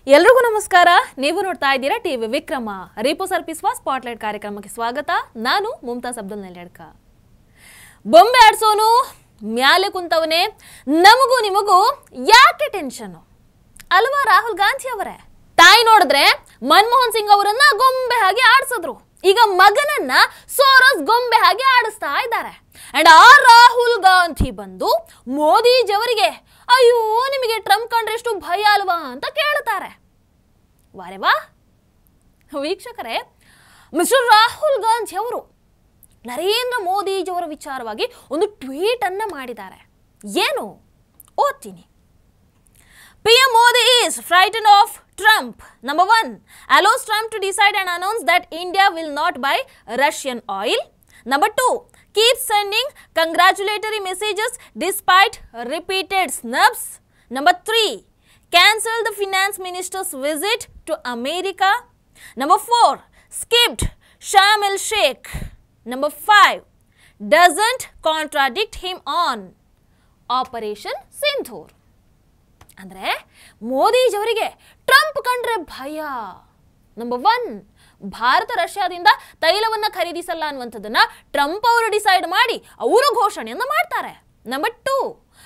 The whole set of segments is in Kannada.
ಎಲ್ರಿಗೂ ನಮಸ್ಕಾರ. ನೀವು ನೋಡ್ತಾ ಇದ್ದೀರಾ ಟಿವಿ ವಿಕ್ರಮ. ರೀಪೋ ಸರ್ಪಿಸುವ ಸ್ಪಾಟ್ಲೈಟ್ ಕಾರ್ಯಕ್ರಮಕ್ಕೆ ಸ್ವಾಗತ. ನಾನು ಮುಮ್ತಾಜ್ ಅಬ್ದುಲ್ ನೆಲ್ಯಡ್ಕ. ಬೊಂಬೆ ಆಡ್ಸೋನು ಮ್ಯಾಲೆ ಕುಂತವನೇ, ನಮಗೂ ನಿಮಗೂ ಯಾಕೆ ಟೆನ್ಷನ್ ಅಲ್ವಾ ರಾಹುಲ್ ಗಾಂಧಿ ಅವರೇ? ತಾಯಿ ನೋಡಿದ್ರೆ ಮನಮೋಹನ್ ಸಿಂಗ್ ಅವರನ್ನ ಗೊಂಬೆ ಹಾಗೆ ಆಡಿಸಿದ್ರು. ಈಗ ಮಗನನ್ನ ಸೋರೋಸ್ ಗೊಂಬೆ ಹಾಗೆ ಆಡಿಸ್ತಾ ಇದ್ದಾರೆ. ಅಂಡ್ ಆ ರಾಹುಲ್ ಗಾಂಧಿ ಬಂದು ಮೋದಿಜಿಯವರಿಗೆ ಅಯ್ಯೋ ನಿಮಗೆ ಟ್ರಂಪ್ ಕಂಡ್ರೆ ಎಷ್ಟು ಭಯ ಅಲ್ವಾ ಅಂತ ಕೇಳ್ತಾರೆ. ವಾರೆ ವಾ ವೀಕ್ಷಕರೇ, ಮಿಸ್ಟರ್ ರಾಹುಲ್ ಗಾಂಧಿ ಅವರು ನರೇಂದ್ರ ಮೋದಿಜಿಯವರ ವಿಚಾರವಾಗಿ ಒಂದು ಟ್ವೀಟ್ ಅನ್ನ ಮಾಡಿದ್ದಾರೆ. ಏನು ಓದ್ತೀನಿ. PM Modi is frightened of Trump. Number 1, allows Trump to decide and announce that India will not buy Russian oil. Number 2, keeps sending congratulatory messages despite repeated snubs. Number 3, cancel the finance minister's visit to America. Number 4, skipped Sharm el-Sheikh. Number 5, doesn't contradict him on Operation Sindhur. ಅಂದ್ರೆ ಮೋದಿಜಿಯವರಿಗೆ ಟ್ರಂಪ್ ಕಂಡ್ರೆ ಭಯ. ನಂಬರ್ 1, ಭಾರತ ರಷ್ಯಾದಿಂದ ತೈಲವನ್ನ ಖರೀದಿಸಲ್ಲ ಅನ್ನುವಂಥದ್ದನ್ನ ಟ್ರಂಪ್ ಅವರು ಡಿಸೈಡ್ ಮಾಡಿ ಅವರು ಘೋಷಣೆಯನ್ನ ಮಾಡ್ತಾರೆ. ನಂಬರ್ 2,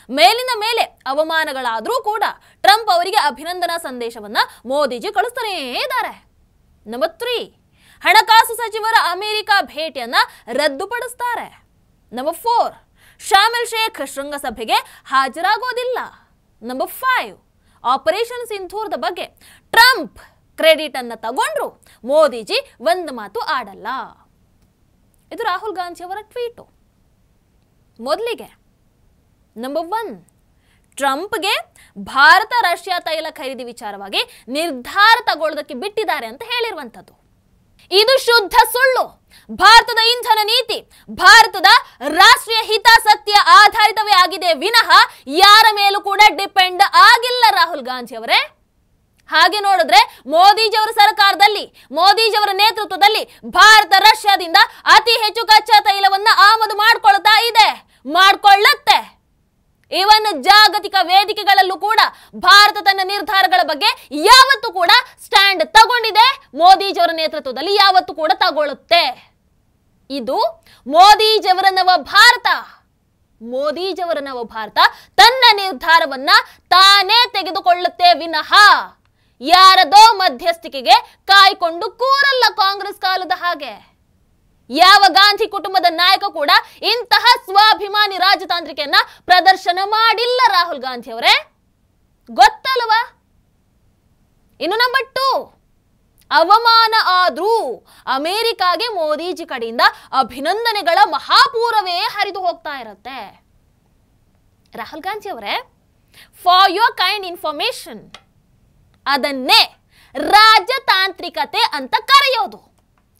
ಮೇಲಿನ ಮೇಲೆ ಅವಮಾನಗಳಾದರೂ ಕೂಡ ಟ್ರಂಪ್ ಅವರಿಗೆ ಅಭಿನಂದನಾ ಸಂದೇಶವನ್ನ ಮೋದಿಜಿ ಕಳಿಸ್ತಾನೇ ಇದ್ದಾರೆ. ನಂಬರ್ 3, ಹಣಕಾಸು ಸಚಿವರ ಅಮೆರಿಕ ಭೇಟಿಯನ್ನ ರದ್ದುಪಡಿಸ್ತಾರೆ. ನಂಬರ್ 4, ಶಾರ್ಮ್ ಎಲ್ ಶೇಖ್ ಶೃಂಗಸಭೆಗೆ ಹಾಜರಾಗೋದಿಲ್ಲ. ನಂಬರ್ 5, ಆಪರೇಷನ್ ಸಿಂಧೂರದ ಬಗ್ಗೆ ಟ್ರಂಪ್ ಕ್ರೆಡಿಟ್ ಅನ್ನ ತಗೊಂಡ್ರು, ಮೋದಿಜಿ ಒಂದು ಮಾತು ಆಡಲ್ಲ. ಇದು ರಾಹುಲ್ ಗಾಂಧಿ ಅವರ ಟ್ವೀಟು. ಮೊದಲಿಗೆ ನಂಬರ್ 1, ಟ್ರಂಪ್ಗೆ ಭಾರತ ರಷ್ಯಾ ತೈಲ ಖರೀದಿ ವಿಚಾರವಾಗಿ ನಿರ್ಧಾರ ತಗೊಳ್ಳೋದಕ್ಕೆ ಬಿಟ್ಟಿದ್ದಾರೆ ಅಂತ ಹೇಳಿರುವಂಥದ್ದು. ಇದು ಶುದ್ಧ ಸುಳ್ಳು. ಭಾರತದ ಇಂಧನ ನೀತಿ ಭಾರತದ ರಾಷ್ಟ್ರೀಯ ಹಿತಾಸಕ್ತಿಯ ಆಧಾರಿತವೇ ಆಗಿದೆ ವಿನಃ ಯಾರ ಮೇಲೂ ಕೂಡ ಡಿಪೆಂಡ್ ಆಗಿಲ್ಲ ರಾಹುಲ್ ಗಾಂಧಿ ಅವರೇ. ಹಾಗೆ ನೋಡಿದ್ರೆ ಮೋದಿಜಿಯವರ ಸರ್ಕಾರದಲ್ಲಿ, ಮೋದಿಜಿಯವರ ನೇತೃತ್ವದಲ್ಲಿ ಭಾರತ ರಷ್ಯಾದಿಂದ ಅತಿ ಹೆಚ್ಚು ಕಚ್ಚಾ ತೈಲವನ್ನ ಆಮದು ಮಾಡ್ಕೊಳ್ತಾ ಇದೆ, ಮಾಡ್ಕೊಳ್ಳತ್ತೆ. ಇವನ್ ಜಾಗತಿಕ ವೇದಿಕೆಗಳಲ್ಲೂ ಕೂಡ ಭಾರತ ತನ್ನ ನಿರ್ಧಾರಗಳ ಬಗ್ಗೆ ಯಾವತ್ತೂ ಕೂಡ ಸ್ಟ್ಯಾಂಡ್ ತಗೊಂಡಿದೆ. ಮೋದಿಜಿಯವರ ನೇತೃತ್ವದಲ್ಲಿ ಯಾವತ್ತೂ ಕೂಡ ತಗೊಳ್ಳುತ್ತೆ. ಇದು ಮೋದಿಜಿಯವರ ನವ ಭಾರತ. ಮೋದಿಜಿಯವರ ನವ ಭಾರತ ತನ್ನ ನಿರ್ಧಾರವನ್ನ ತಾನೇ ತೆಗೆದುಕೊಳ್ಳುತ್ತೆ ವಿನಃ ಯಾರದೋ ಮಧ್ಯಸ್ಥಿಕೆಗೆ ಕಾಯ್ಕೊಂಡು ಕೂರಲ್ಲ. ಕಾಂಗ್ರೆಸ್ ಕಾಲದ ಹಾಗೆ ಯಾವ ಗಾಂಧಿ ಕುಟುಂಬದ ನಾಯಕ ಕೂಡ ಇಂತಹ ಸ್ವಾಭಿಮಾನಿ ರಾಜತಾಂತ್ರಿಕೆಯನ್ನ ಪ್ರದರ್ಶನ ಮಾಡಿಲ್ಲ ರಾಹುಲ್ ಗಾಂಧಿ ಅವರೇ, ಗೊತ್ತಲ್ವಾ? ಇನ್ನು ನಂಬರ್ 2, ಅವಮಾನ ಆದ್ರೂ ಅಮೆರಿಕಾಗೆ ಮೋದಿಜಿ ಕಡೆಯಿಂದ ಅಭಿನಂದನೆಗಳ ಮಹಾಪೂರವೇ ಹರಿದು ಹೋಗ್ತಾ ಇರುತ್ತೆ. ರಾಹುಲ್ ಗಾಂಧಿ ಅವರೇ, ಫಾರ್ ಯುವರ್ ಕೈಂಡ್ ಇನ್ಫಾರ್ಮೇಶನ್, ಅದನ್ನೇ ರಾಜತಾಂತ್ರಿಕತೆ ಅಂತ ಕರೆಯೋದು.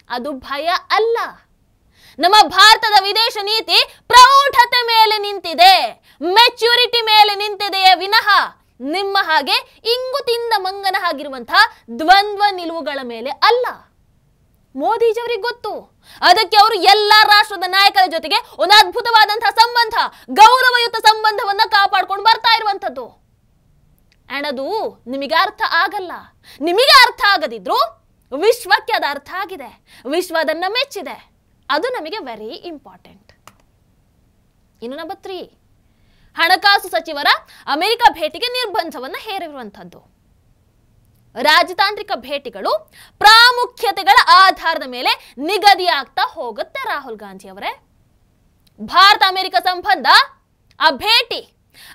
ಅದು ಭಯ ಅಲ್ಲ. ನಮ್ಮ ಭಾರತದ ವಿದೇಶ ನೀತಿ ಪ್ರೌಢತೆ ಮೇಲೆ ನಿಂತಿದೆ, ಮೆಚ್ಯೂರಿಟಿ ಮೇಲೆ ನಿಂತಿದೆಯೇ ವಿನಃ ನಿಮ್ಮ ಹಾಗೆ ಇಂಗು ತಿಂದ ಮಂಗನ ಆಗಿರುವಂತಹ ದ್ವಂದ್ವ ನಿಲುವುಗಳ ಮೇಲೆ ಅಲ್ಲ. ಮೋದಿಜಿಯವರಿಗೆ ಗೊತ್ತು. ಅದಕ್ಕೆ ಅವರು ಎಲ್ಲಾ ರಾಷ್ಟ್ರದ ನಾಯಕರ ಜೊತೆಗೆ ಒಂದು ಅದ್ಭುತವಾದಂತಹ ಸಂಬಂಧ, ಗೌರವಯುತ ಸಂಬಂಧವನ್ನ ಕಾಪಾಡ್ಕೊಂಡು ಬರ್ತಾ ಇರುವಂತದ್ದು. ಅಂಡ್ ಅದು ನಿಮಗೆ ಅರ್ಥ ಆಗಲ್ಲ. ನಿಮಗೆ ಅರ್ಥ ಆಗದಿದ್ರು ವಿಶ್ವಕ್ಕೆ ಅದು ಅರ್ಥ ಆಗಿದೆ, ವಿಶ್ವ ಅದನ್ನ ಮೆಚ್ಚಿದೆ. ಅದು ನಮಗೆ ವೆರಿ ಇಂಪಾರ್ಟೆಂಟ್. ಇನ್ನು ನಂಬರ್ 3, ಹಣಕಾಸು ಸಚಿವರ ಅಮೆರಿಕ ಭೇಟಿಗೆ ನಿರ್ಬಂಧವನ್ನು ಹೇರಿರುವಂಥದ್ದು. ರಾಜತಾಂತ್ರಿಕ ಭೇಟಿಗಳು ಪ್ರಾಮುಖ್ಯತೆಗಳ ಆಧಾರದ ಮೇಲೆ ನಿಗದಿಯಾಗ್ತಾ ಹೋಗುತ್ತೆ ರಾಹುಲ್ ಗಾಂಧಿ ಅವರೇ. ಭಾರತ ಅಮೆರಿಕ ಸಂಬಂಧ, ಆ ಭೇಟಿ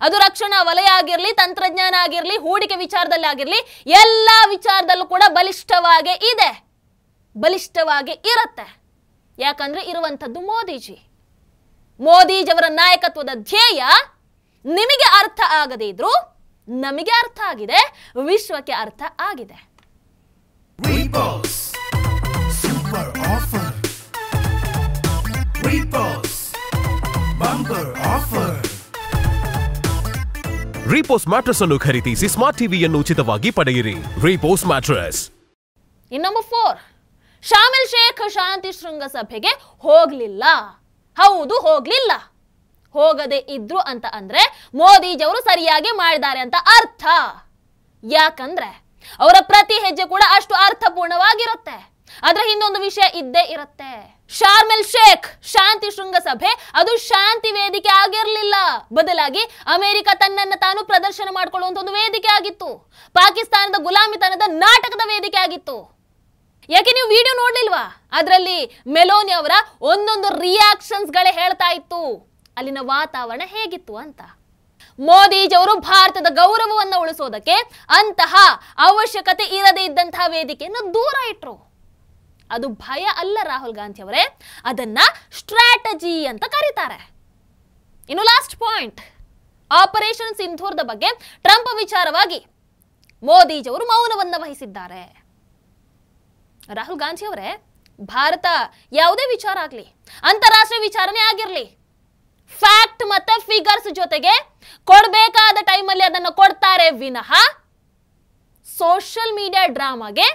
ಅದು ರಕ್ಷಣಾ ವಲಯ ಆಗಿರಲಿ, ತಂತ್ರಜ್ಞಾನ ಆಗಿರಲಿ, ಹೂಡಿಕೆ ವಿಚಾರದಲ್ಲಿ ಆಗಿರಲಿ, ಎಲ್ಲಾ ವಿಚಾರದಲ್ಲೂ ಕೂಡ ಬಲಿಷ್ಠವಾಗೇ ಇದೆ, ಬಲಿಷ್ಠವಾಗಿ ಇರುತ್ತೆ. ಯಾಕಂದ್ರೆ ಇರುವಂಥದ್ದು ಮೋದಿಜಿ. ಮೋದಿಜಿಯವರ ನಾಯಕತ್ವದ ಧ್ಯೇಯ ನಿಮಗೆ ಅರ್ಥ ಆಗದೇ ಇದ್ರು ನಮಗೆ ಅರ್ಥ ಆಗಿದೆ, ವಿಶ್ವಕ್ಕೆ ಅರ್ಥ ಆಗಿದೆ. ರೀಪೋಸ್ ಮ್ಯಾಟ್ರೆಸ್ ಅನ್ನು ಖರೀದಿಸಿ ಸ್ಮಾರ್ಟ್ ಟಿವಿಯನ್ನು ಉಚಿತವಾಗಿ ಪಡೆಯಿರಿ. ರೀಪೋಸ್ ಮ್ಯಾಟ್ರೆಸ್. ಇನ್ನು ನಂಬರ್ 4, ಶಾರ್ಮ್ ಎಲ್ ಶೇಖ್ ಶಾಂತಿ ಶೃಂಗಸಭೆಗೆ ಹೋಗ್ಲಿಲ್ಲ. ಹೌದು, ಹೋಗ್ಲಿಲ್ಲ. ಹೋಗದೆ ಇದ್ರು ಅಂತ ಅಂದ್ರೆ ಮೋದಿಜಿಯವರು ಸರಿಯಾಗಿ ಮಾಡಿದ್ದಾರೆ ಅಂತ ಅರ್ಥ. ಯಾಕಂದ್ರೆ ಅವರ ಪ್ರತಿ ಹೆಜ್ಜೆ ಕೂಡ ಅಷ್ಟು ಅರ್ಥಪೂರ್ಣವಾಗಿರುತ್ತೆ. ಅದರ ಹಿಂದೊಂದು ವಿಷಯ ಇದ್ದೇ ಇರುತ್ತೆ. ಶಾರ್ಮೆಲ್ ಶೇಖ್ ಶಾಂತಿ ಶೃಂಗಸಭೆ ಅದು ಶಾಂತಿ ವೇದಿಕೆ ಆಗಿರಲಿಲ್ಲ, ಬದಲಾಗಿ ಅಮೆರಿಕ ತನ್ನನ್ನು ತಾನು ಪ್ರದರ್ಶನ ಮಾಡಿಕೊಳ್ಳುವಂತ ಒಂದು ವೇದಿಕೆ ಆಗಿತ್ತು. ಪಾಕಿಸ್ತಾನದ ಗುಲಾಮಿತನದ ನಾಟಕದ ವೇದಿಕೆ ಆಗಿತ್ತು. ಯಾಕೆ ನೀವು ವಿಡಿಯೋ ನೋಡ್ಲಿಲ್ವಾ? ಅದರಲ್ಲಿ ಮೆಲೋನಿ ಅವರ ಒಂದೊಂದು ರಿಯಾಕ್ಷನ್ಸ್ ಗಳೇ ಹೇಳ್ತಾ ಇತ್ತು ಅಲ್ಲಿನ ವಾತಾವರಣ ಹೇಗಿತ್ತು ಅಂತ. ಮೋದಿಜಿಯವರು ಭಾರತದ ಗೌರವವನ್ನು ಉಳಿಸೋದಕ್ಕೆ ಅಂತಹ ಅವಶ್ಯಕತೆ ಇರದೇ ಇದ್ದಂತಹ ವೇದಿಕೆಯನ್ನು ದೂರ ಇಟ್ರು. ಅದು ಭಯ ಅಲ್ಲ ರಾಹುಲ್ ಗಾಂಧಿ ಅವರೇ, ಅದನ್ನ ಸ್ಟ್ರಾಟಜಿ ಅಂತ ಕರೀತಾರೆ. ಇನ್ನು ಲಾಸ್ಟ್ ಪಾಯಿಂಟ್, ಆಪರೇಷನ್ ಸಿಂಧೂರದ ಬಗ್ಗೆ ಟ್ರಂಪ್ ವಿಚಾರವಾಗಿ ಮೋದಿಜಿಯವರು ಮೌನವನ್ನು ವಹಿಸಿದ್ದಾರೆ. ರಾಹುಲ್ ಗಾಂಧಿ ಅವರೇ, ಭಾರತ ಯಾವುದೇ ವಿಚಾರ ಆಗಲಿ, ಅಂತಾರಾಷ್ಟ್ರೀಯ ವಿಚಾರನೇ ಆಗಿರಲಿ, ಫ್ಯಾಕ್ಟ್ ಮತ್ತೆ ಫಿಗರ್ಸ್ ಜೊತೆಗೆ ಕೊಡಬೇಕಾದ ಟೈಮಲ್ಲಿ ಅದನ್ನು ಕೊಡ್ತಾರೆ ವಿನಃ ಸೋಷಿಯಲ್ ಮೀಡಿಯಾ ಡ್ರಾಮಾಗೆ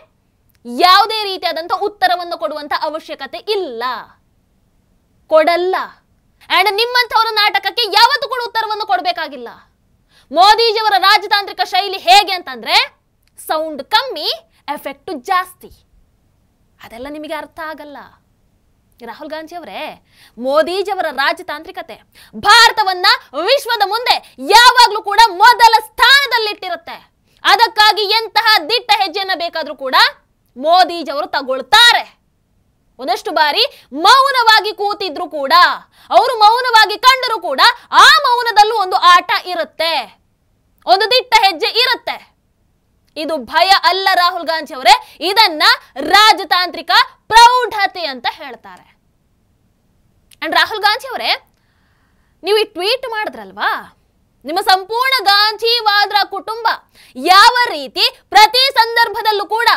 ಯಾವುದೇ ರೀತಿಯಾದಂಥ ಉತ್ತರವನ್ನು ಕೊಡುವಂತ ಅವಶ್ಯಕತೆ ಇಲ್ಲ, ಕೊಡಲ್ಲ. ಅಂಡ್ ನಿಮ್ಮಂಥವರ ನಾಟಕಕ್ಕೆ ಯಾವತ್ತೂ ಕೂಡ ಉತ್ತರವನ್ನು ಕೊಡಬೇಕಾಗಿಲ್ಲ. ಮೋದಿಜಿಯವರ ರಾಜತಾಂತ್ರಿಕ ಶೈಲಿ ಹೇಗೆ ಅಂತಂದ್ರೆ ಸೌಂಡ್ ಕಮ್ಮಿ, ಎಫೆಕ್ಟ್ ಜಾಸ್ತಿ. ಅದೆಲ್ಲ ನಿಮಗೆ ಅರ್ಥ ಆಗಲ್ಲ. ರಾಹುಲ್ ಗಾಂಧಿ ಅವರೇ, ಮೋದಿಜಿಯವರ ರಾಜತಾಂತ್ರಿಕತೆ ಭಾರತವನ್ನ ವಿಶ್ವದ ಮುಂದೆ ಯಾವಾಗ್ಲೂ ಕೂಡ ಮೊದಲ ಸ್ಥಾನದಲ್ಲಿಟ್ಟಿರುತ್ತೆ. ಅದಕ್ಕಾಗಿ ಎಂತಹ ದಿಟ್ಟ ಹೆಜ್ಜೆಯನ್ನ ಬೇಕಾದ್ರೂ ಕೂಡ ಮೋದಿಜಿಯವರು ತಗೊಳ್ತಾರೆ. ಒಂದಷ್ಟು ಬಾರಿ ಮೌನವಾಗಿ ಕೂತಿದ್ರು ಕೂಡ, ಅವರು ಮೌನವಾಗಿ ಕಂಡರೂ ಕೂಡ ಆ ಮೌನದಲ್ಲೂ ಒಂದು ಆಟ ಇರುತ್ತೆ, ಒಂದು ದಿಟ್ಟ ಹೆಜ್ಜೆ ಇರುತ್ತೆ. ಇದು ಭಯ ಅಲ್ಲ ರಾಹುಲ್ ಗಾಂಧಿ ಅವರೇ, ಇದನ್ನ ರಾಜತಾಂತ್ರಿಕ ಪ್ರೌಢತೆ ಅಂತ ಹೇಳ್ತಾರೆ. ಅಂಡ್ ರಾಹುಲ್ ಗಾಂಧಿ ಅವರೇ, ನೀವು ಈ ಟ್ವೀಟ್ ಮಾಡಿದ್ರಲ್ವಾ, ನಿಮ್ಮ ಸಂಪೂರ್ಣ ಗಾಂಧಿ ವಾದ್ರಾ ಕುಟುಂಬ ಯಾವ ರೀತಿ ಪ್ರತಿ ಸಂದರ್ಭದಲ್ಲೂ ಕೂಡ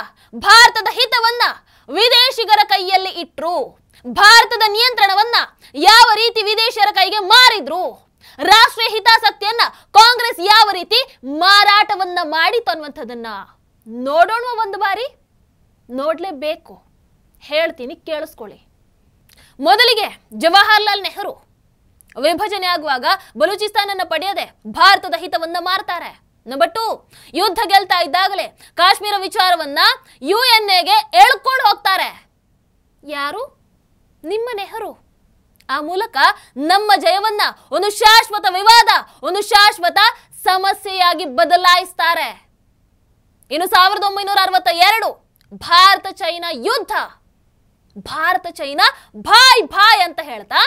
ಭಾರತದ ಹಿತವನ್ನ ವಿದೇಶಿಗರ ಕೈಯಲ್ಲಿ ಇಟ್ರು, ಭಾರತದ ನಿಯಂತ್ರಣವನ್ನ ಯಾವ ರೀತಿ ವಿದೇಶಿಯರ ಕೈಗೆ ಮಾರಿದ್ರು, ರಾಷ್ಟ್ರೀಯ ಹಿತಾಸಕ್ತಿಯನ್ನ ಕಾಂಗ್ರೆಸ್ ಯಾವ ರೀತಿ ಮಾರಾಟವನ್ನ ಮಾಡಿತು ಅನ್ನುವಂಥದ್ದನ್ನ ನೋಡೋಣ. ಒಂದು ಬಾರಿ ನೋಡ್ಲೇಬೇಕು, ಹೇಳ್ತೀನಿ ಕೇಳಿಸ್ಕೊಳ್ಳಿ. ಮೊದಲಿಗೆ ಜವಾಹರ್ಲಾಲ್ ನೆಹರು ವಿಭಜನೆ ಆಗುವಾಗ ಬಲೂಚಿಸ್ತಾನನ್ನ ಪಡೆಯದೆ ಭಾರತದ ಹಿತವನ್ನ ಮಾರ್ತಾರೆ. ನಂಬರ್ 2, ಯುದ್ಧ ಗೆಲ್ತಾ ಇದ್ದಾಗಲೇ ಕಾಶ್ಮೀರ ವಿಚಾರವನ್ನ ಯುಎನ್ಎಗೆ ಎಳ್ಕೊಂಡು ಹೋಗ್ತಾರೆ. ಯಾರು? ನಿಮ್ಮ ನೆಹರು. ಆ ಮೂಲಕ ನಮ್ಮ ಜಯವನ್ನ ಒಂದು ಶಾಶ್ವತ ವಿವಾದ, ಒಂದು ಶಾಶ್ವತ ಸಮಸ್ಯೆಯಾಗಿ ಬದಲಾಯಿಸ್ತಾರೆ. ಇನ್ನು 1962 ಭಾರತ ಚೈನಾ ಯುದ್ಧ, ಭಾರತ ಚೈನಾ ಭಾಯ್ ಭಾಯ್ ಅಂತ ಹೇಳ್ತಾ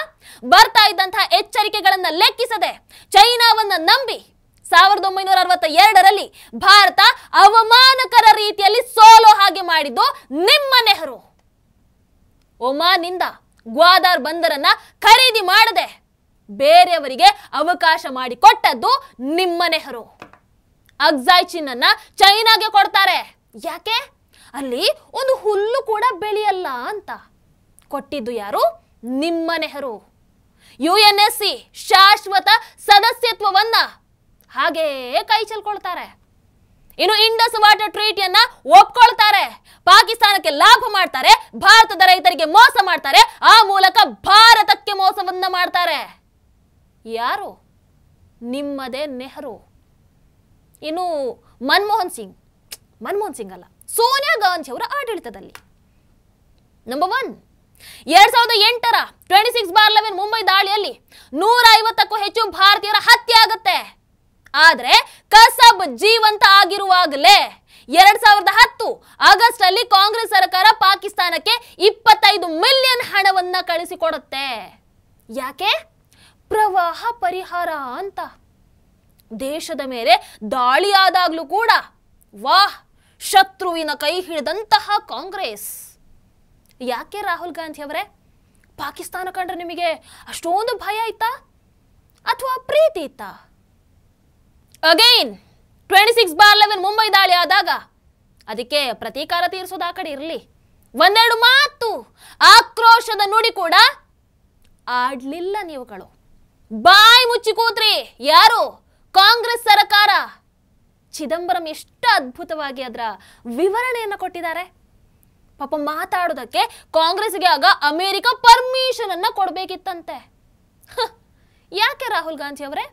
ಬರ್ತಾ ಇದ್ದಂತಹ ಎಚ್ಚರಿಕೆಗಳನ್ನ ಲೆಕ್ಕಿಸದೆ ಚೈನಾವನ್ನ ನಂಬಿ 1962ರಲ್ಲಿ ಭಾರತ ಅವಮಾನಕರ ರೀತಿಯಲ್ಲಿ ಸೋಲೋ ಹಾಗೆ ಮಾಡಿದ್ದು ನಿಮ್ಮ ನೆಹರು. ಒಮಾನ್ನಿಂದ ಗ್ವಾದಾರ್ ಬಂದರನ್ನ ಖರೀದಿ ಮಾಡದೆ ಬೇರೆಯವರಿಗೆ ಅವಕಾಶ ಮಾಡಿ ಕೊಟ್ಟದ್ದು ನಿಮ್ಮ ನೆಹರು. ಅಕ್ಸಾಯ್ ಚಿನ್ನನ್ನ ಚೈನಾಗೆ ಕೊಡ್ತಾರೆ. ಯಾಕೆ? ಅಲ್ಲಿ ಒಂದು ಹುಲ್ಲು ಕೂಡ ಬೆಳೆಯಲ್ಲ ಅಂತ. ಕೊಟ್ಟಿದ್ದು ಯಾರು? ನಿಮ್ಮ ನೆಹರು. ಯುಎನ್ಎಸ್ಸಿ ಶಾಶ್ವತ ಸದಸ್ಯತ್ವವನ್ನ ಹಾಗೇ ಕೈ ಚೆಲ್ಕೊಳ್ತಾರೆ. ಇನ್ನು ಇಂಡಸ್ ವಾಟರ್ ಟ್ರೀಟಿಯನ್ನ ಒಪ್ಕೊಳ್ತಾರೆ. ಪಾಕಿಸ್ತಾನಕ್ಕೆ ಲಾಭ ಮಾಡ್ತಾರೆ, ಭಾರತದ ರೈತರಿಗೆ ಮೋಸ ಮಾಡ್ತಾರೆ, ಆ ಮೂಲಕ ಭಾರತಕ್ಕೆ ಮೋಸವನ್ನ ಮಾಡ್ತಾರೆ. ಯಾರು? ನಿಮ್ಮದೇ ನೆಹರು. ಇನ್ನು ಮನಮೋಹನ್ ಸಿಂಗ್ ಅಲ್ಲ, ಸೋನಿಯಾ ಗಾಂಧಿ ಅವರ ಆಡಳಿತದಲ್ಲಿ ನಂಬರ್ 1, 2008ರ 26/11 ಮುಂಬೈ ದಾಳಿಯಲ್ಲಿ 150ಕ್ಕೂ ಹೆಚ್ಚು ಭಾರತೀಯರ ಹತ್ಯೆ ಆಗುತ್ತೆ. ಆದ್ರೆ ಕಸಬ್ ಜೀವಂತ ಆಗಿರುವಾಗಲೇ 2010 ಆಗಸ್ಟ್ ಅಲ್ಲಿ ಕಾಂಗ್ರೆಸ್ ಸರ್ಕಾರ ಪಾಕಿಸ್ತಾನಕ್ಕೆ 25 ಮಿಲಿಯನ್ ಹಣವನ್ನ ಕಳಿಸಿಕೊಡುತ್ತೆ. ಯಾಕೆ? ಪ್ರವಾಹ ಪರಿಹಾರ ಅಂತ. ದೇಶದ ಮೇಲೆ ದಾಳಿಯಾದಾಗ್ಲೂ ಕೂಡ ವಾಹ್, ಶತ್ರುವಿನ ಕೈ ಹಿಡಿದಂತಹ ಕಾಂಗ್ರೆಸ್. ಯಾಕೆ ರಾಹುಲ್ ಗಾಂಧಿ ಅವರೇ, ಪಾಕಿಸ್ತಾನ ಕಂಡ್ರೆ ನಿಮಗೆ ಅಷ್ಟೊಂದು ಭಯ ಇತ್ತಾ ಅಥವಾ ಪ್ರೀತಿ ಇತ್ತಾ? ಅಗೈನ್ 26/11 ಮುಂಬೈ ದಾಳಿ ಆದಾಗ ಅದಕ್ಕೆ ಪ್ರತೀಕಾರ ತೀರಿಸೋದು ಆ ಕಡೆ ಇರಲಿ, ಒಂದೆರಡು ಮಾತು ಆಕ್ರೋಶದ ನುಡಿ ಕೂಡ ಆಡ್ಲಿಲ್ಲ ನೀವುಗಳು. ಬಾಯಿ ಮುಚ್ಚಿ ಕೂತ್ರಿ. ಯಾರು? ಕಾಂಗ್ರೆಸ್ ಸರ್ಕಾರ. ಚಿದಂಬರಂ ಎಷ್ಟು ಅದ್ಭುತವಾಗಿ ಅದರ ವಿವರಣೆಯನ್ನು ಕೊಟ್ಟಿದ್ದಾರೆ. ಪಾಪ ಮಾತಾಡೋದಕ್ಕೆ ಕಾಂಗ್ರೆಸ್ಗೆ ಆಗ ಅಮೆರಿಕ ಪರ್ಮಿಷನ್ ಅನ್ನ ಕೊಡಬೇಕಿತ್ತಂತೆ. ಯಾಕೆ ರಾಹುಲ್ ಗಾಂಧಿ ಅವರೇ?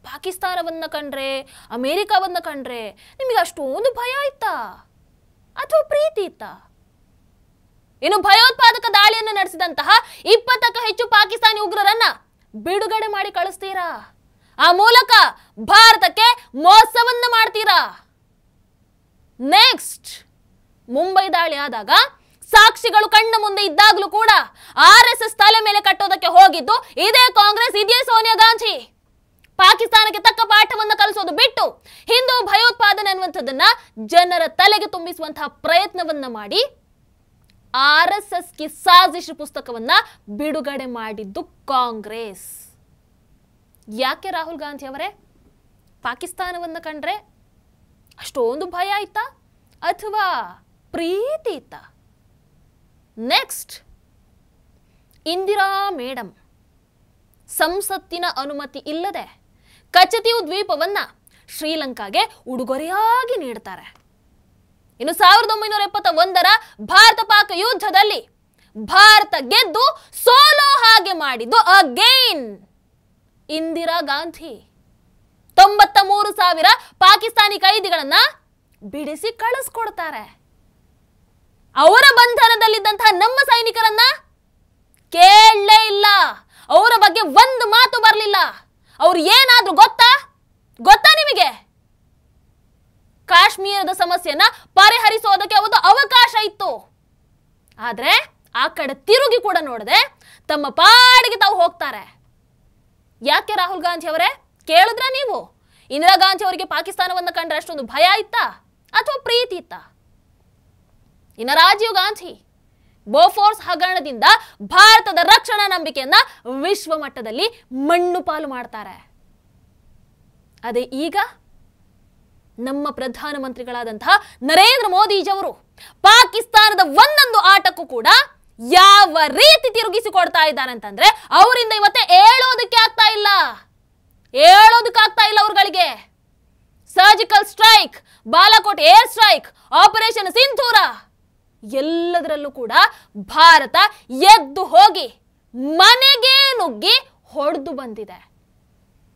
ಪಾಕಿಸ್ತಾನವನ್ನ ಕಂಡ್ರೆ, ಅಮೇರಿಕಾವನ್ನ ಕಂಡ್ರೆ ನಿಮಗೆ ಅಷ್ಟೊಂದು ಭಯ ಇತ್ತಾ ಅಥವಾ ಪ್ರೀತಿ ಇತ್ತಾ? ಇನ್ನು ಭಯೋತ್ಪಾದಕ ದಾಳಿಯನ್ನು ನಡೆಸಿದಂತಹ 20ಕ್ಕೂ ಹೆಚ್ಚು ಪಾಕಿಸ್ತಾನಿ ಉಗ್ರರನ್ನ ಬಿಡುಗಡೆ ಮಾಡಿ ಕಳಿಸ್ತೀರಾ? ಆ ಮೂಲಕ ಭಾರತಕ್ಕೆ ಮೋಸವನ್ನ ಮಾಡ್ತೀರಾ? ನೆಕ್ಸ್ಟ್, ಮುಂಬೈ ದಾಳಿ ಆದಾಗ ಸಾಕ್ಷಿಗಳು ಕಣ್ಣ ಮುಂದೆ ಇದ್ದಾಗಲೂ ಕೂಡ RSS ತಲೆ ಮೇಲೆ ಕಟ್ಟೋದಕ್ಕೆ ಹೋಗಿದ್ದು ಇದೇ ಕಾಂಗ್ರೆಸ್, ಇದೇ ಸೋನಿಯಾ ಗಾಂಧಿ. ಪಾಕಿಸ್ತಾನಕ್ಕೆ ತಕ್ಕ ಪಾಠವನ್ನು ಕಲಿಸೋದು ಬಿಟ್ಟು ಹಿಂದೂ ಭಯೋತ್ಪಾದನೆ ಅನ್ನುವಂಥದ್ದನ್ನ ಜನರ ತಲೆಗೆ ತುಂಬಿಸುವಂತಹ ಪ್ರಯತ್ನವನ್ನ ಮಾಡಿ RSS ಕಿ ಸಾಜಿಶ್ ಪುಸ್ತಕವನ್ನ ಬಿಡುಗಡೆ ಮಾಡಿದ್ದು ಕಾಂಗ್ರೆಸ್. ಯಾಕೆ ರಾಹುಲ್ ಗಾಂಧಿ ಅವರೇ? ಪಾಕಿಸ್ತಾನವನ್ನ ಕಂಡ್ರೆ ಅಷ್ಟೊಂದು ಭಯ ಆಯ್ತಾ ಅಥವಾ ಪ್ರೀತಿ ಇತ್ತಾ? ನೆಕ್ಸ್ಟ್, ಇಂದಿರಾ ಮೇಡಮ್ ಸಂಸತ್ತಿನ ಅನುಮತಿ ಇಲ್ಲದೆ ಕಚತೀವ್ ದ್ವೀಪವನ್ನ ಶ್ರೀಲಂಕಾಗೆ ಉಡುಗೊರೆಯಾಗಿ ನೀಡುತ್ತಾರೆ. ಇನ್ನು 1971ರ ಭಾರತ ಪಾಕ್ ಯುದ್ಧದಲ್ಲಿ ಭಾರತ ಗೆದ್ದು ಸೋಲೋ ಹಾಗೆ ಮಾಡಿದ್ದು ಅಗೈನ್ ಇಂದಿರಾ ಗಾಂಧಿ. 93,000 ಪಾಕಿಸ್ತಾನಿ ಕೈದಿಗಳನ್ನ ಬಿಡಿಸಿ ಕಳಿಸ್ಕೊಡ್ತಾರೆ. ಅವರ ಬಂಧನದಲ್ಲಿದ್ದಂತಹ ನಮ್ಮ ಸೈನಿಕರನ್ನ ಕೇಳಲೇ ಇಲ್ಲ. ಅವರ ಬಗ್ಗೆ ಒಂದು ಮಾತು ಬರಲಿಲ್ಲ. ಅವ್ರು ಏನಾದ್ರೂ ಗೊತ್ತಾ ನಿಮಗೆ? ಕಾಶ್ಮೀರದ ಸಮಸ್ಯೆಯನ್ನ ಪರಿಹರಿಸೋದಕ್ಕೆ ಒಂದು ಅವಕಾಶ ಇತ್ತು. ಆದ್ರೆ ಆ ಕಡೆ ತಿರುಗಿ ಕೂಡ ನೋಡದೆ ತಮ್ಮ ಪಾಡಿಗೆ ತಾವು ಹೋಗ್ತಾರೆ. ಯಾಕೆ ರಾಹುಲ್ ಗಾಂಧಿ ಅವರೇ? ಕೇಳಿದ್ರ ನೀವು? ಇಂದಿರಾ ಗಾಂಧಿ ಅವರಿಗೆ ಪಾಕಿಸ್ತಾನವನ್ನ ಕಂಡ್ರೆ ಅಷ್ಟೊಂದು ಭಯ ಇತ್ತಾ ಅಥವಾ ಪ್ರೀತಿ ಇತ್ತಾ? ಇನ್ನು ರಾಜೀವ್ ಗಾಂಧಿ ಬೋಫೋರ್ಸ್ ಹಗರಣದಿಂದ ಭಾರತದ ರಕ್ಷಣಾ ನಂಬಿಕೆಯನ್ನ ವಿಶ್ವ ಮಟ್ಟದಲ್ಲಿ ಮಣ್ಣು ಪಾಲು ಮಾಡ್ತಾರೆ. ಅದೇ ಈಗ ನಮ್ಮ ಪ್ರಧಾನಮಂತ್ರಿಗಳಾದಂತಹ ನರೇಂದ್ರ ಮೋದಿಜಿಯವರು ಪಾಕಿಸ್ತಾನದ ಒಂದೊಂದು ಆಟಕ್ಕೂ ಕೂಡ ಯಾವ ರೀತಿ ತಿರುಗಿಸಿಕೊಡ್ತಾ ಇದ್ದಾರೆ ಅಂತಂದ್ರೆ ಅವರಿಂದ ಇವತ್ತೇ ಹೇಳೋದಕ್ಕೆ ಆಗ್ತಾ ಇಲ್ಲ ಅವರುಗಳಿಗೆ. Surgical strike, Balakot air strike, operation Sindoor ಎಲ್ಲದರಲ್ಲೂ ಕೂಡ ಭಾರತ ಎದ್ದು ಹೋಗಿ ಮನೆಗೆ ನುಗ್ಗಿ ಹೊಡೆದು ಬಂದಿದೆ.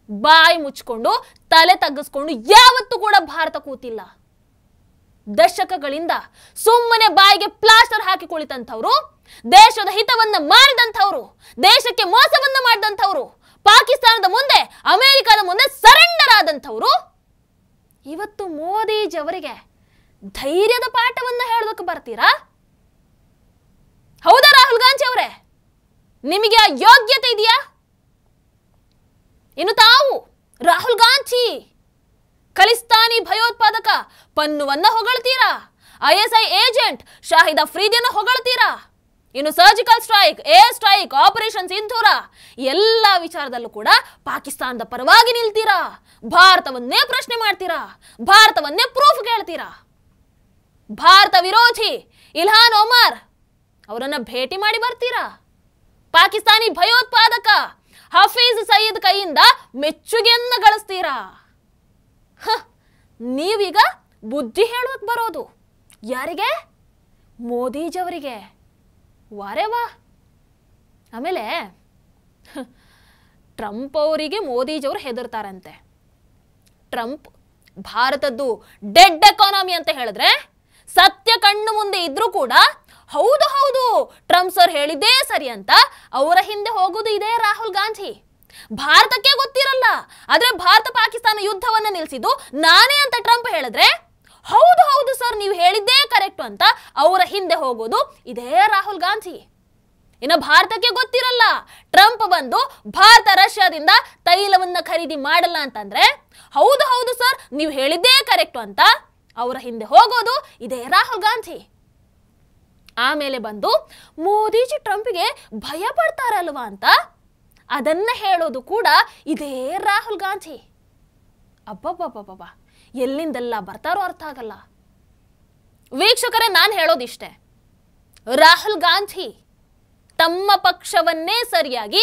ಬಾಯಿ ಮುಚ್ಕೊಂಡು ತಲೆ ತಗ್ಗಿಸ್ಕೊಂಡು ಯಾವತ್ತೂ ಕೂಡ ಭಾರತ ಕೂತಿಲ್ಲ. ದಶಕಗಳಿಂದ ಸುಮ್ಮನೆ ಬಾಯಿಗೆ ಪ್ಲಾಸ್ಟರ್ ಹಾಕಿ ಕುಳಿತಂಥವ್ರು, ದೇಶದ ಹಿತವನ್ನ ಮಾರಿದಂಥವ್ರು, ದೇಶಕ್ಕೆ ಮೋಸವನ್ನ ಮಾಡಿದಂಥವ್ರು, ಪಾಕಿಸ್ತಾನದ ಮುಂದೆ, ಅಮೆರಿಕದ ಮುಂದೆ ಸರೆಂಡರ್ ಆದಂಥವ್ರು ಇವತ್ತು ಮೋದಿಜಿಯವರಿಗೆ ಧೈರ್ಯದ ಪಾಠವನ್ನ ಹೇಳೋದಕ್ಕೆ ಬರ್ತೀರಾ? ಹೌದಾ ರಾಹುಲ್ ಗಾಂಧಿ ಅವರೇ? ನಿಮಗೆ ಆ ಯೋಗ್ಯತೆ ಇದೆಯಾ? ಇನ್ನು ತಾವು ರಾಹುಲ್ ಗಾಂಧಿ ಖಲಿಸ್ತಾನಿ ಭಯೋತ್ಪಾದಕ ಪನ್ನುವನ್ನ ಹೊಗಳ್ತೀರಾ, ISI ಏಜೆಂಟ್ ಶಾಹಿದ್ ಅಫ್ರೀದಿಯನ್ನ ಹೊಗಳ್ತೀರಾ, ಇನ್ನು surgical strike, air strike, operation Sindoor ಎಲ್ಲ ವಿಚಾರದಲ್ಲೂ ಕೂಡ ಪಾಕಿಸ್ತಾನದ ಪರವಾಗಿ ನಿಲ್ತೀರಾ, ಭಾರತವನ್ನೇ ಪ್ರಶ್ನೆ ಮಾಡ್ತೀರಾ, ಭಾರತವನ್ನೇ ಪ್ರೂಫ್ ಕೇಳ್ತೀರಾ. ಭಾರತ ವಿರೋಧಿ ಇಲ್ಹಾನ್ ಒಮರ್ ಅವರನ್ನ ಭೇಟಿ ಮಾಡಿ ಬರ್ತೀರಾ. ಪಾಕಿಸ್ತಾನಿ ಭಯೋತ್ಪಾದಕ ಹಫೀಜ್ ಸಯೀದ್ ಕೈಯಿಂದ ಮೆಚ್ಚುಗೆಯನ್ನ ಗಳಿಸ್ತೀರಾ. ನೀವೀಗ ಬುದ್ಧಿ ಹೇಳೋಕ್ ಬರೋದು ಯಾರಿಗೆ? ಮೋದಿಜಿಯವರಿಗೆ. ವಾರೇ ವಾ. ಆಮೇಲೆ ಟ್ರಂಪ್ ಅವರಿಗೆ ಮೋದಿಜಿಯವರು ಹೆದರ್ತಾರಂತೆ. ಟ್ರಂಪ್ ಭಾರತದ್ದು ಡೆಡ್ ಎಕಾನಮಿ ಅಂತ ಹೇಳಿದ್ರೆ ಸತ್ಯ ಕಣ್ಣು ಮುಂದೆ ಇದ್ರೂ ಕೂಡ ಹೌದು ಟ್ರಂಪ್ ಸರ್ ಹೇಳಿದ್ದೇ ಸರಿ ಅಂತ ಅವರ ಹಿಂದೆ ಹೋಗುವುದು ಇದೇ ರಾಹುಲ್ ಗಾಂಧಿ. ಭಾರತಕ್ಕೆ ಗೊತ್ತಿರಲ್ಲ, ಆದ್ರೆ ಭಾರತ ಪಾಕಿಸ್ತಾನ ಯುದ್ಧವನ್ನ ನಿಲ್ಲಿಸಿದ್ದು ನಾನೇ ಅಂತ ಟ್ರಂಪ್ ಹೇಳಿದ್ರೆ ಹೌದು ಸರ್ ನೀವು ಹೇಳಿದ್ದೇ ಕರೆಕ್ಟ್ ಅಂತ ಅವರ ಹಿಂದೆ ಹೋಗೋದು ಇದೇ ರಾಹುಲ್ ಗಾಂಧಿ. ಇನ್ನು ಭಾರತಕ್ಕೆ ಗೊತ್ತಿರಲ್ಲ, ಟ್ರಂಪ್ ಬಂದು ಭಾರತ ರಷ್ಯಾದಿಂದ ತೈಲವನ್ನ ಖರೀದಿ ಮಾಡಲ್ಲ ಅಂತಂದ್ರೆ ಹೌದು ಸರ್ ನೀವು ಹೇಳಿದ್ದೇ ಕರೆಕ್ಟ್ ಅಂತ ಅವರ ಹಿಂದೆ ಹೋಗೋದು ಇದೇ ರಾಹುಲ್ ಗಾಂಧಿ. ಆಮೇಲೆ ಬಂದು ಮೋದಿಜಿ ಟ್ರಂಪ್ಗೆ ಭಯ ಪಡ್ತಾರಲ್ವಾ ಅಂತ ಅದನ್ನ ಹೇಳೋದು ಕೂಡ ಇದೇ ರಾಹುಲ್ ಗಾಂಧಿ. ಅಬ್ಬಬ್ಬಬ್ಬಬ್ಬ, ಎಲ್ಲಿಂದೆಲ್ಲ ಬರ್ತಾರೋ ಅರ್ಥ ಆಗಲ್ಲ. ವೀಕ್ಷಕರೇ, ನಾನು ಹೇಳೋದಿಷ್ಟೇ, ರಾಹುಲ್ ಗಾಂಧಿ ತಮ್ಮ ಪಕ್ಷವನ್ನೇ ಸರಿಯಾಗಿ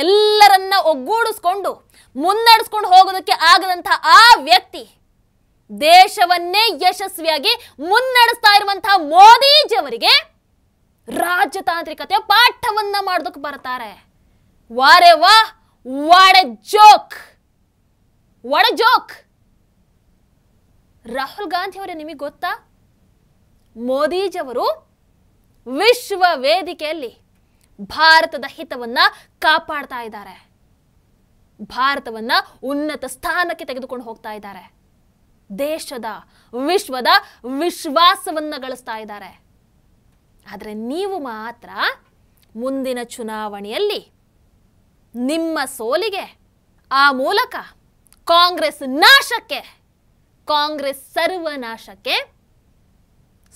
ಎಲ್ಲರನ್ನ ಒಗ್ಗೂಡಿಸ್ಕೊಂಡು ಮುನ್ನಡೆಸ್ಕೊಂಡು ಹೋಗೋದಕ್ಕೆ ಆಗದಂತಹ ಆ ವ್ಯಕ್ತಿ ದೇಶವನ್ನೇ ಯಶಸ್ವಿಯಾಗಿ ಮುನ್ನಡೆಸ್ತಾ ಇರುವಂತಹ ಮೋದಿಜಿಯವರಿಗೆ ರಾಜತಾಂತ್ರಿಕತೆಯ ಪಾಠವನ್ನ ಮಾಡೋದಕ್ಕೆ ಬರ್ತಾರೆ. ವಾರೇ ವಾ, what A joke. What a joke. Rahul Gandhi ಅವರೇ, ನಿಮಗೆ ಗೊತ್ತಾ, ಮೋದಿಜಿಯವರು ವಿಶ್ವ ವೇದಿಕೆಯಲ್ಲಿ ಭಾರತದ ಹಿತವನ್ನ ಕಾಪಾಡ್ತಾ ಇದ್ದಾರೆ, ಭಾರತವನ್ನ ಉನ್ನತ ಸ್ಥಾನಕ್ಕೆ ತೆಗೆದುಕೊಂಡು ಹೋಗ್ತಾ ಇದ್ದಾರೆ, ದೇಶದ ವಿಶ್ವದ ವಿಶ್ವಾಸವನ್ನ ಗಳಿಸ್ತಾ ಇದ್ದಾರೆ. ಆದರೆ ನೀವು ಮಾತ್ರ ಮುಂದಿನ ಚುನಾವಣೆಯಲ್ಲಿ ನಿಮ್ಮ ಸೋಲಿಗೆ, ಆ ಮೂಲಕ ಕಾಂಗ್ರೆಸ್ ನಾಶಕ್ಕೆ, ಕಾಂಗ್ರೆಸ್ ಸರ್ವನಾಶಕ್ಕೆ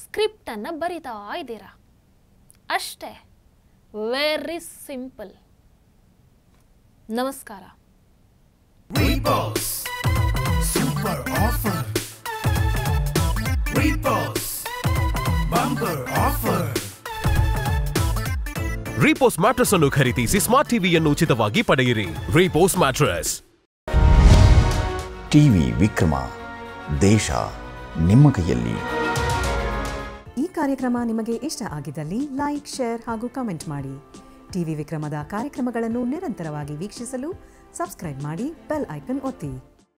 ಸ್ಕ್ರಿಪ್ಟ್ ಅನ್ನ ಬರಿತಾ ಇದ್ದೀರಾ ಅಷ್ಟೇ. Very simple. ನಮಸ್ಕಾರ. Repos Super Offer. Repos Bumper Offer. Repos mattress ಅನ್ನು ಖರೀದಿಸಿ ಸ್ಮಾರ್ಟ್ ಟಿವಿಯನ್ನು ಉಚಿತವಾಗಿ ಪಡೆಯಿರಿ. ರೀಪೋಸ್ ಮ್ಯಾಟ್ರೆಸ್. ಟಿವಿ ವಿಕ್ರಮ, ದೇಶ ನಿಮ್ಮ ಕೈಯಲ್ಲಿ. ಈ ಕಾರ್ಯಕ್ರಮ ನಿಮಗೆ ಇಷ್ಟ ಆಗಿದ್ದಲ್ಲಿ ಲೈಕ್, ಶೇರ್ ಹಾಗೂ ಕಮೆಂಟ್ ಮಾಡಿ. ಟಿವಿ ವಿಕ್ರಮದ ಕಾರ್ಯಕ್ರಮಗಳನ್ನು ನಿರಂತರವಾಗಿ ವೀಕ್ಷಿಸಲು ಸಬ್ಸ್ಕ್ರೈಬ್ ಮಾಡಿ, ಬೆಲ್ ಐಕನ್ ಒತ್ತಿ.